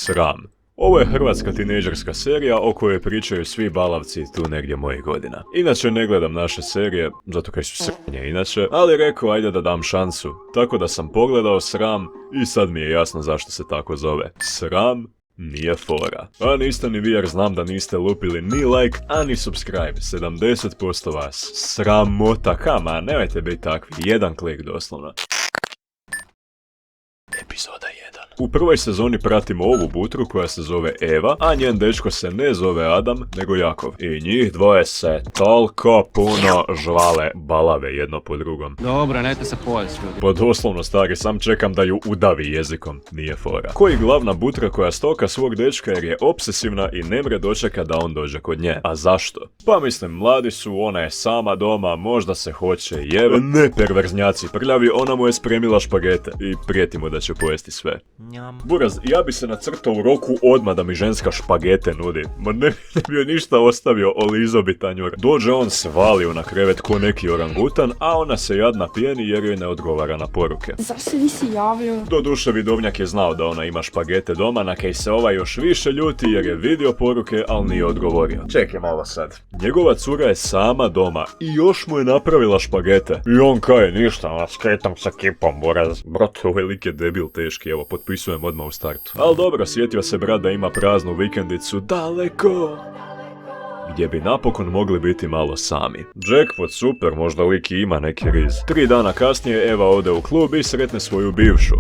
Sram. Ovo je hrvatska tinejdžerska serija o kojoj pričaju svi balavci tu negdje mojih godina. Inače ne gledam naše serije, zato kaj su sranje inače, ali rekao ajde da dam šansu. Tako da sam pogledao Sram i sad mi je jasno zašto se tako zove. Sram nije fora. A niste ni vi jer znam da niste lupili ni like, a ni subscribe. 70% vas. Sramota, kama, nemojte biti takvi. Jedan klik doslovno. Epizoda 1. U prvoj sezoni pratimo ovu butru koja se zove Eva, a njen dečko se ne zove Adam, nego Jakov. I njih dvoje se toliko puno žvale balave jedno po drugom. Dobro, nemojte se pojesti ljudi. Pa doslovno stari, sam čekam da ju udavi jezikom, nije fora. Koji glavna butra koja stoka svog dečka jer je obsesivna i ne mre dočeka da on dođe kod nje. A zašto? Pa mislim, mladi su, ona je sama doma, možda se hoće jebe. Ne perverznjaci, prljavi, ona mu je spremila špagete i prijeti mu da će pojesti sve. Buraz, ja bi se nacrtao u roku odmah da mi ženska špagete nudi. Ma ne bi joj ništa ostavio, olizo bi tanjur. Dođe on, svalio na krevet ko neki orangutan, a ona se jadna pijeni jer joj ne odgovara na poruke. Zašto se nisi javio? Doduše vidovnjak je znao da ona ima špagete doma, na kaj se ovaj još više ljuti jer je vidio poruke, ali nije odgovorio. Čekaj malo sad. Njegova cura je sama doma i još mu je napravila špagete. I on kaj, ništa, skretam sa kipom, Buraz. Brat, ovaj lik je debil teški, evo, potpisujem odmah u startu. Ali dobro, sjetio se brat da ima praznu vikendicu daleko, gdje bi napokon mogli biti malo sami. Jackpot super, možda lik i ima neki riz. 3 dana kasnije Eva ode u klub i sretne svoju bivšu.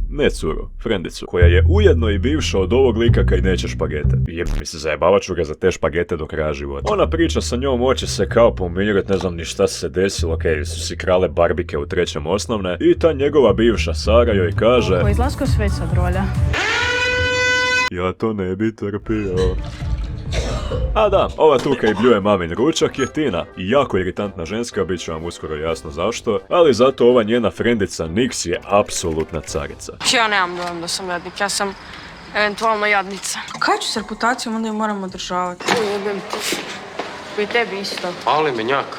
Ne curu, frendicu, koja je ujedno i bivša od ovog lika kaj neće špagete. Jeb mi se, zajebavat ću ga za te špagete do kraja života. Ona priča sa njom, hoće se kao pomirit, ne znam ni šta se desilo, kaj su si krale barbike u 3. osnovne, i ta njegova bivša Sara joj kaže: Po izlasku sve sad rolja. ja to ne bi trpio. A da, ova tu kaj bljuje mamin ručak je Tina. I jako iritantna ženska, bit će vam uskoro jasno zašto, ali zato ova njena frendica Nix je apsolutna carica. Ja nemam dojam da sam jadnik, ja sam eventualno jadnica. Kaj ću s reputacijom, onda ju moram održavati. Jebem ti. I tebi isto. Ali menjak.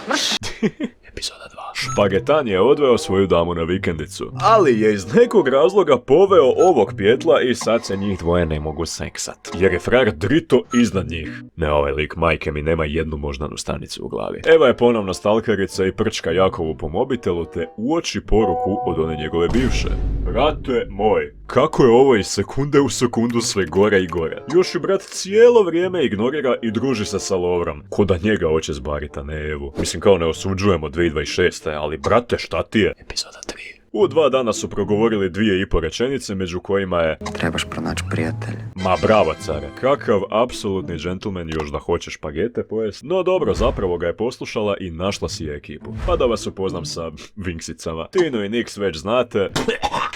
Epizoda 2. Špagetan je odveo svoju damu na vikendicu, ali je iz nekog razloga poveo ovog pjetla i sad se njih dvoje ne mogu seksat. Jer je frajer drito iznad njih. Ne, ovaj lik, majke mi, nema jednu moždanu stanicu u glavi. Eva je ponovno stalkerica i prčka Jakovu po mobitelu te uoči poruku od one njegove bivše. Brate moj, kako je ovo iz sekunde u sekundu sve gore i gore. Još i brat cijelo vrijeme ignorira i druži se sa Lovrom. Ko da njega hoće zbariti, a ne Evu. Mislim, kao ne osuđujemo 2026. ali brate, šta ti je? Epizoda 3. U 2 dana su progovorili 2,5 rečenice, među kojima je: trebaš pronaći prijatelja. ma bravo care, kakav apsolutni džentlmen, još da hoće špagete pojest. No dobro, zapravo ga je poslušala i našla si je ekipu. Pa da vas upoznam sa vinksicama. Tinu i Nix već znate.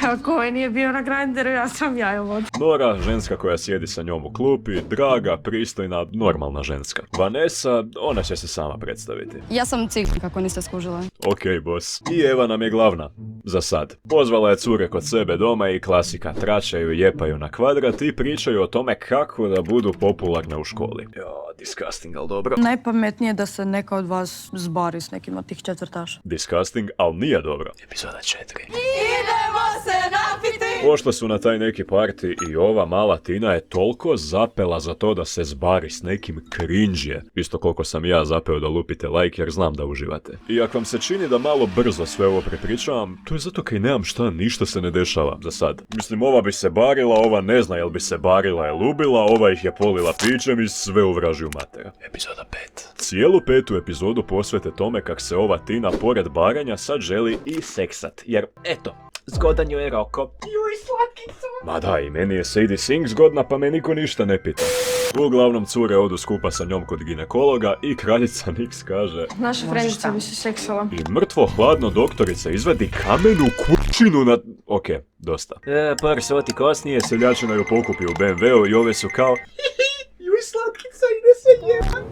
Kako nije bio na Grindru, ja sam jajovod. Nora, ženska koja sjedi sa njom u klupi, draga, pristojna, normalna ženska. Vanessa, ona će se sama predstaviti. Ja sam cigla, kako niste skužila. Okej, boss. I Eva nam je glavna. Za sad. Pozvala je cure kod sebe doma i klasika, tračaju, jepaju na kvadrat i pričaju o tome kako da budu popularne u školi. Jo, disgusting, ali dobro. Najpametnije da se neka od vas zbari s nekim od tih četvrtaša. Disgusting, ali nije dobro. Epizoda 4. Pošle su na taj neki party i ova mala Tina je toliko zapela za to da se zbari s nekim cringe. Isto koliko sam ja zapeo da lupite like jer znam da uživate. I ako vam se čini da malo brzo sve ovo prepričavam, to je zato kaj nemam šta, ništa se ne dešava za sad. Mislim, ova bi se barila, ova ne zna jel bi se barila je lubila, ova ih je polila pićem i sve u vražju matera. Epizoda 5. Cijelu 5. epizodu posvete tome kak se ova Tina pored baranja sad želi i seksat. Jer, eto, zgodan joj je roko. Juj, slatkicu! Ma da, i meni je Sadie Sink zgodna, pa me niko ništa ne pita. Uglavnom, cure odu skupa sa njom kod ginekologa i kraljica Nix kaže: Naša frendica bi se seksala. i mrtvo hladno doktorica izvadi kamenu kućinu na... Okej, dosta. Par sati kasnije seljačina ju pokupi u BMW-u i ove su kao... Juj, slatkica, ide se jeban.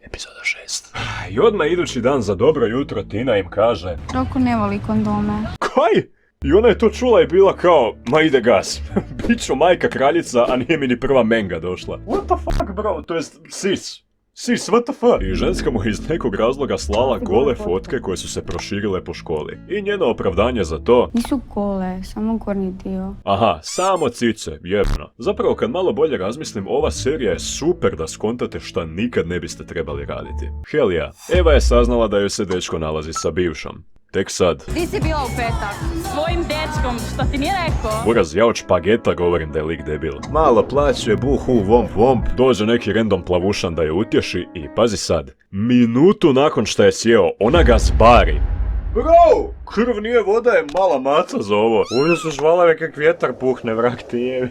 Epizoda 6. I odmah idući dan za dobro jutro Tina im kaže: Roko ne voli kondome. kaj? I ona je to čula i bila kao, ma ide gas. Bit ću majka kraljica, a nije mi ni prva menga došla. What the fuck, bro? To jest sis. Sis, what the fuck? I ženska mu je iz nekog razloga slala gole fotke koje su se proširile po školi. I njeno opravdanje za to... Nisu gole, samo gornji dio. Aha, samo cice, jebno. Zapravo kad malo bolje razmislim, ova serija je super da skontate šta nikad ne biste trebali raditi. Hell yeah. Eva je saznala da joj se dečko nalazi sa bivšom. Tek sad. Di si bila u petak? Svojim dečkom, što ti nije rekao? Buraz, ja od špageta govorim da je lik debil. Malo plaće, buhu, vomp, vomp. Dođe neki random plavušan da je utješi i pazi sad. Minutu nakon što je sjeo, ona ga zbari. Bro! Krv nije voda, je mala maca za ovo. Ovdje su žvalave kak vjetar puhne, vrak ti jevi.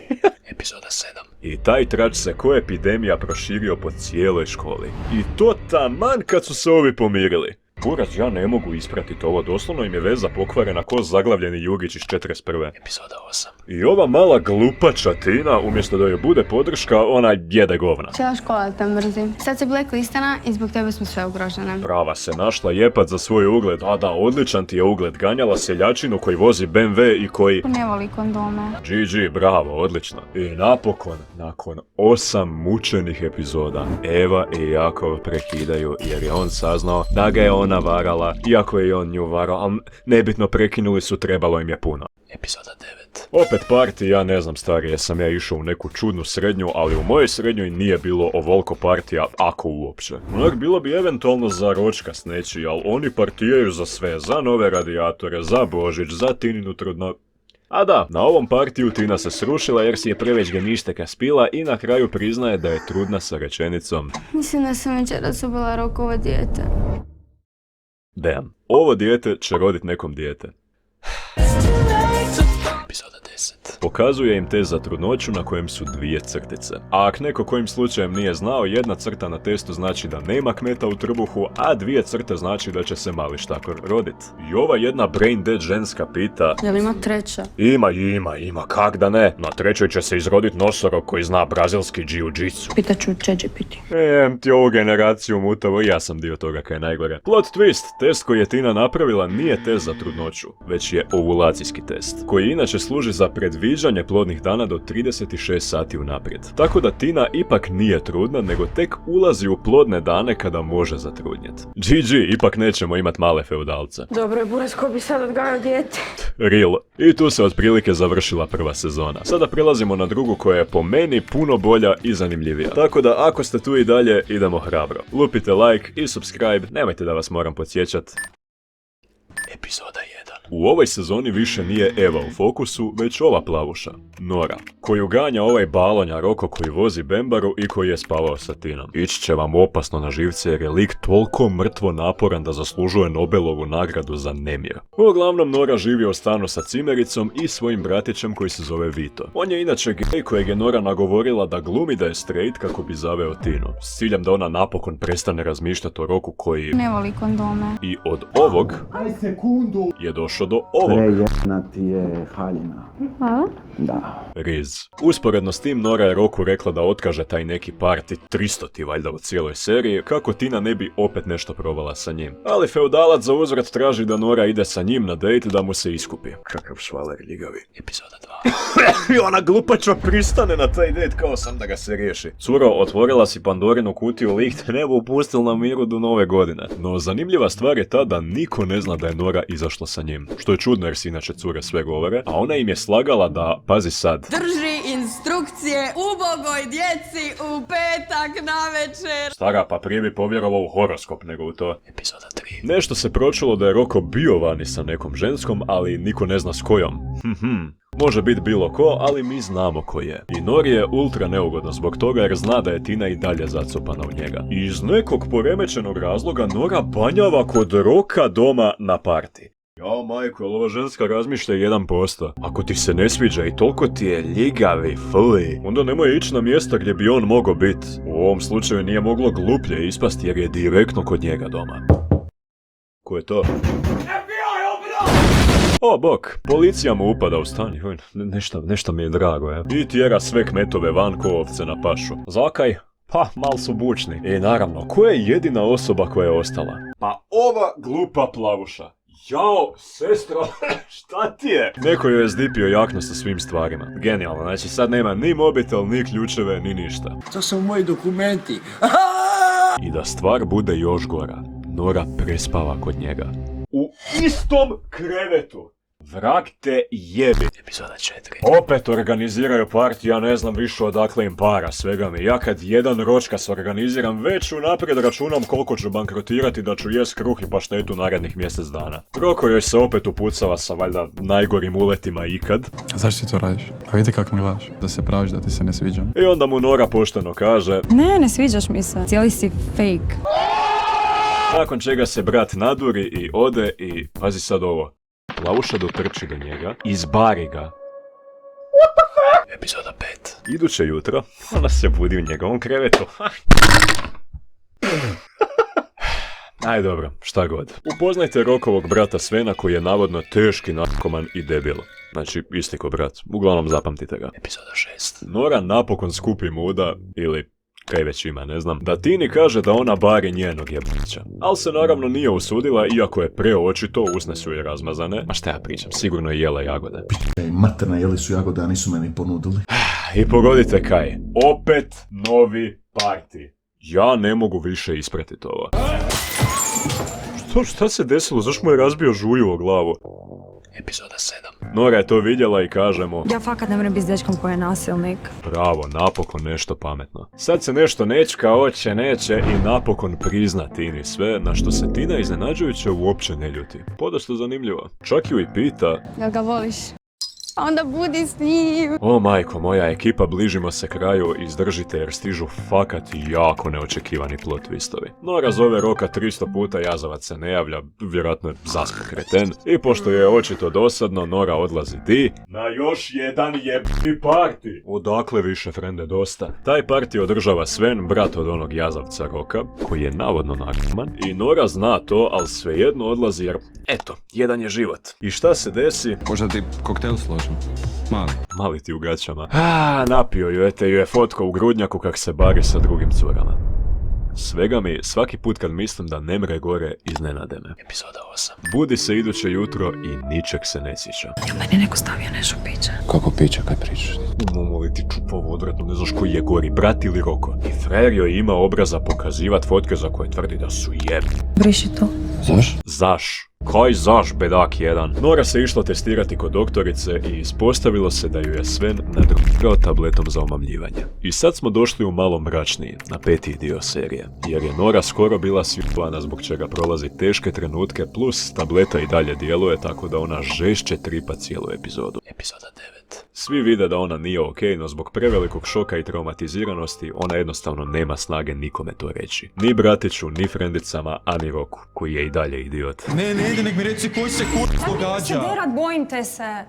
Epizoda 7. I taj trač se ko epidemija proširio po cijeloj školi. I to taman kad su se ovi pomirili. Buraz, ja ne mogu ispratiti ovo, doslovno im je veza pokvarena ko zaglavljeni Jugić iz 41. Epizoda 8. I ova mala glupača Tina, umjesto da joj bude podrška, ona jede govna. Cijela škola te mrzi. Sad se blacklistana i zbog tebe smo sve ugrožene. Prava se našla jepat za svoj ugled, a da, odličan ti je ugled, ganjala seljačinu koji vozi BMW i koji... Ne voli kondome. GG, bravo, odlično. I napokon, nakon 8 mučenih epizoda, Eva i Jakov prekidaju jer je on saznao da ga je ona varala, iako je i on nju varao, ali nebitno prekinuli su, trebalo im je puno. Epizoda 9. Opet party, ja ne znam stari, jesam ja išao u neku čudnu srednju, ali u mojoj srednjoj nije bilo ovoliko partija, ako uopće. Onak bilo bi eventualno za ročka s nečiji, ali oni partijaju za sve, za nove radijatore, za Božić, za Tininu trudno... A da, na ovom partiju Tina se srušila jer si je preveć gemišteka spila i na kraju priznaje da je trudna sa rečenicom: Mislim da sam večeras ubila Rokovo dijete. Damn, ovo dijete će rodit nekom dijete. Epizoda 10. Pokazuje im test za trudnoću na kojem su 2 crtice. A ako neko kojim slučajem nije znao, jedna crta na testu znači da nema kmeta u trbuhu, a 2 crte znači da će se mali štakor rodit. I ova jedna brain dead ženska pita: Jel ima treća? Ima, kak da ne? Na trećoj će se izrodit nosorog koji zna brazilski jiu-jitsu. Pitaću ChatGPT. Ti ovu generaciju mutavo, ja sam dio toga kaj je najgore. Plot twist, test koji je Tina napravila nije test za trudnoću, već je ovulacijski test, koji inače služi za predviđanje plodnih dana do 36 sati unaprijed. Tako da Tina ipak nije trudna, nego tek ulazi u plodne dane kada može zatrudnjet. GG, ipak nećemo imat male feudalce. Dobro je, Buraz, ko bi sad odgajao dijete? Real. I tu se otprilike završila prva sezona. Sada prelazimo na drugu koja je po meni puno bolja i zanimljivija. Tako da ako ste tu i dalje, idemo hrabro. Lupite like i subscribe, nemojte da vas moram podsjećat. Epizoda 1. U ovoj sezoni više nije Eva u fokusu, već ova plavuša, Nora, koju ganja ovaj balonja Roko koji vozi Bembaru i koji je spavao sa Tinom. Ići će vam opasno na živce jer je lik toliko mrtvo naporan da zaslužuje Nobelovu nagradu za nemir. Uglavnom Nora živi u stanu sa cimericom i svojim bratićem koji se zove Vito. On je inače gej kojeg je Nora nagovorila da glumi da je straight kako bi zaveo Tinu, s ciljem da ona napokon prestane razmišljati o Roku koji... Ne voli kondome. I od ovog... je došlo do ovog. Prejena ti je haljina. Hvala. Da. Riz. Usporedno s tim Nora je Roku rekla da otkaže taj neki party, 300 ti valjda u cijeloj seriji, kako Tina ne bi opet nešto probala sa njim. Ali feudalac za uzvrat traži da Nora ide sa njim na dejt da mu se iskupi. Kakav švaler ljigavi. Epizoda 2. I ona glupača pristane na taj dejt kao sam da ga se riješi. Curo, otvorila si Pandorinu kutiju, lik te ne bu upustil na miru do nove godine. No zanimljiva stvar je ta da niko ne zna da je Nora izašla sa njim. Što je čudno jer si inače cure sve govore, a ona im je slagala da, pazi sad, Drži instrukcije ubogoj djeci u petak navečer. stara, pa prije bi povjerovao u horoskop nego u to. Epizoda 3. Nešto se pročulo da je Roko bio vani sa nekom ženskom, ali niko ne zna s kojom. Može biti bilo ko, ali mi znamo ko je. I Nori je ultra neugodno zbog toga jer zna da je Tina i dalje zacopana u njega. I iz nekog poremećenog razloga Nora banjava kod Roka doma na parti. Jao majko, ova ženska razmišlja 1%. Ako ti se ne sviđa i toliko ti je ljigavi, fuj, onda nemoj ići na mjesta gdje bi on mogao biti. U ovom slučaju nije moglo gluplje ispasti jer je direktno kod njega doma. Ko je to? O, bok, policija mu upada u stan. Nešto mi je drago, I tjera sve kmetove van ko ovce na pašu. Zakaj? Pa, mal su bučni. I naravno, ko je jedina osoba koja je ostala? Pa ova glupa plavuša. Jao, sestro, šta ti je? Neko joj je zdipio jaknu sa svim stvarima. Genijalno, znači sad nema ni mobitel, ni ključeve, ni ništa. To su moji dokumenti. I da stvar bude još gora, Nora prespava kod njega. U istom krevetu! Vrag te jebi. Epizoda 4. Opet organiziraju partiju, ja ne znam više odakle im para, svega mi. Ja kad jedan ročkas organiziram, već unaprijed računam koliko ću bankrotirati da ću jest kruh i paštetu narednih mjesec dana. Roko joj se opet upucava sa valjda najgorim uletima ikad. Zašto ti to radiš? A vidi kako mi gledaš, da se praviš da ti se ne sviđam. I onda mu Nora pošteno kaže: Ne sviđaš mi se. Cijeli si fake. Nakon čega se brat naduri i ode i, pazi sad ovo, Lavuša dotrči do njega, izbari ga. What the fuck? Epizoda 5. Iduće jutro, ona se budi u njegovom krevetu. Aj dobro, šta god. Upoznajte Rokovog brata Svena koji je navodno teški narkoman i debil. Znači, isti ko brat. Uglavnom zapamtite ga. Epizoda 6. Nora napokon skupi muda, ili kaj već ima, ne znam, da Tini kaže da ona bari njenog jebića. Al se naravno nije usudila, iako je preočito, usne su je razmazane. A šta ja pričam, sigurno je jela jagode. Materna, jeli su jagode, a nisu meni ponudili. I pogodite kaj, opet novi party. Ja ne mogu više ispratiti ovo. Šta se desilo, zašto mu je razbio žulju o glavu? Epizoda 7. Nora je to vidjela i kaže mu: Ja fakat ne moram biti s dečkom koji je nasilnik. Bravo, napokon nešto pametno. Sad se nešto nečka, oće, neće i napokon prizna Tini sve, na što se Tina iznenađujuće uopće ne ljuti. Podosta zanimljivo. Čak ju i pita: Jel ga voliš? Onda budi s njim. O majko moja, ekipa, bližimo se kraju, izdržite jer stižu fakat jako neočekivani plot twistovi. Nora zove Roka 300 puta, jazavac se ne javlja, vjerojatno je zaspo kreten. I pošto je očito dosadno, Nora odlazi di na još jedan jebni party. Odakle više, frende, dosta. Taj party održava Sven, brat od onog jazavca Roka, koji je navodno narkoman. I Nora zna to, ali svejedno odlazi jer, eto, jedan je život. I šta se desi? Možda ti koktel složim? Mali ti u gaćama. Napio ju, ete ju je fotka u grudnjaku kak se bari sa drugim curama. Svega mi, svaki put kad mislim da ne mre gore, iznenade me. Epizoda 8. Budi se iduće jutro i ničeg se ne sjeća. Jel meni neko stavio nešto piće? Kako piće, kaj pričaš? Momo ti čupovo odvratno, ne znaš koji je gori, brat ili Roko. I frajer joj ima obraza pokazivat fotke za koje tvrdi da su jebni. Briši to. Zaš? Kaj zaš, bedak jedan? Nora se išla testirati kod doktorice i ispostavilo se da ju je Sven nadrugirao tabletom za omamljivanje. I sad smo došli u malo mračniji, na 5. dio serije. Jer je Nora skoro bila sviplana zbog čega prolazi teške trenutke, plus tableta i dalje djeluje tako da ona žešće tripa cijelu epizodu. Epizoda 9. Svi vide da ona nije okej, no zbog prevelikog šoka i traumatiziranosti ona jednostavno nema snage nikome to reći. Ni bratiću, ni frendicama, a ni Roku, koji je i dalje idiot. Ne ide, nek mi reci koji se događa. Bojim te se.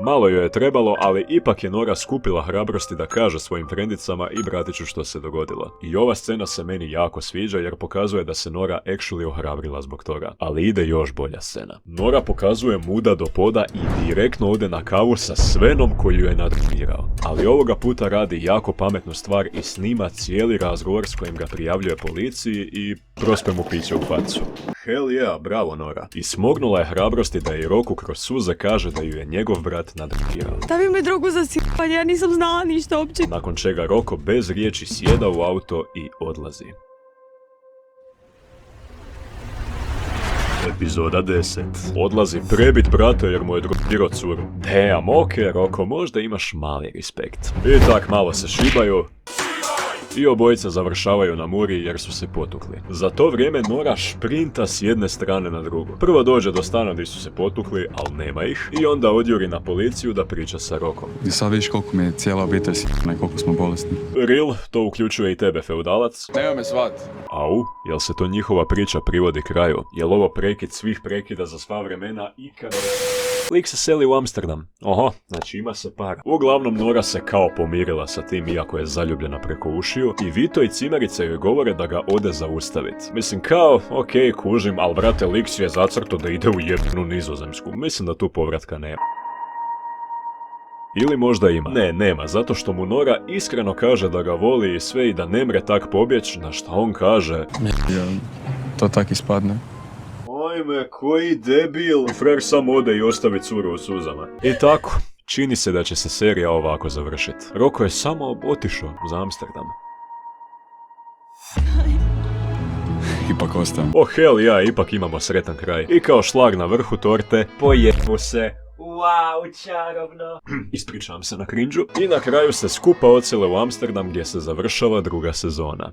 Malo joj je trebalo, ali ipak je Nora skupila hrabrosti da kaže svojim frendicama i bratiću što se dogodilo. I ova scena se meni jako sviđa jer pokazuje da se Nora actually ohrabrila zbog toga. Ali ide još bolja scena. Nora pokazuje muda do poda i direktno ode na kavu sa Svenom koji ju je nadrugirao. Ali ovoga puta radi jako pametnu stvar i snima cijeli razgovor s kojim ga prijavljuje policiji i prospe mu piće u facu. Hell yeah, bravo Nora. I smognula je hrabrosti da je Roku kroz suze kaže da ju je njegov brat nadrugirao. Stavi me drogu za sipanje, ja nisam znala ništa uopće. Nakon čega Roko bez riječi sjeda u auto i odlazi. Epizoda 10. Odlazi prebit brata jer mu je drugirao curu. Damn, okej, Roko, možda imaš mali respekt. I tak malo se šibaju i obojica završavaju na muri jer su se potukli. Za to vrijeme Nora šprinta s jedne strane na drugu. Prvo dođe do stana gdje su se potukli, ali nema ih, i onda odjuri na policiju da priča sa Rokom. I sad vidiš koliko mi je cijela obitelj s***na i koliko smo bolesni. Real, to uključuje i tebe, feudalac. Nema me svat. Au, jel se to njihova priča privodi kraju? Jel ovo prekid svih prekida za sva vremena ikada? Lik se seli u Amsterdam. Oho, znači ima se para. Uglavnom Nora se kao pomirila sa tim iako je zaljubljena preko ušiju i Vito i Cimerica joj govore da ga ode zaustavit. Mislim kao, okej, kužim, ali brate, lik si je zacrto da ide u jebnu Nizozemsku. Mislim da tu povratka nema. Ili možda ima. Ne, nema, zato što mu Nora iskreno kaže da ga voli i sve i da ne mre tak pobjeć, na šta on kaže: To tak ispadne. Ajme, koji debil. Frajer sam ode i ostavi curu u suzama. I tako, čini se da će se serija ovako završiti. Roko je samo otišao za Amsterdam. ipak ostajem. Oh hell ja, ipak imamo sretan kraj. I kao šlag na vrhu torte, pojebu se. Wow, čarobno. Ispričavam se na cringe-u. I na kraju se skupa odsele u Amsterdam gdje se završava druga sezona.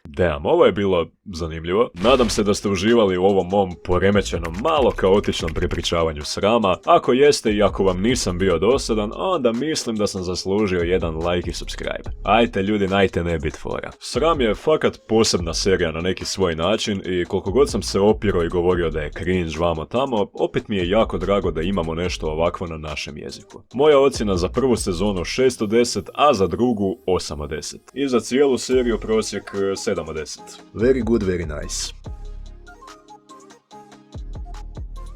Damn, ovo je bilo zanimljivo. Nadam se da ste uživali u ovom mom poremećenom, malo kaotičnom prepričavanju srama. Ako jeste i ako vam nisam bio dosadan, onda mislim da sam zaslužio jedan like i subscribe. Ajte ljudi, najte ne bit fora. Sram je fakat posebna serija na neki svoj način i koliko god sam se opirao i govorio da je cringe vamo tamo, opet mi je jako drago da imamo nešto ovakvo na našem jeziku. Moja ocjena za prvu sezonu 6 od 10, a za drugu 8 od 10. I za cijelu seriju prosjek 7 od 10. Very good, very nice.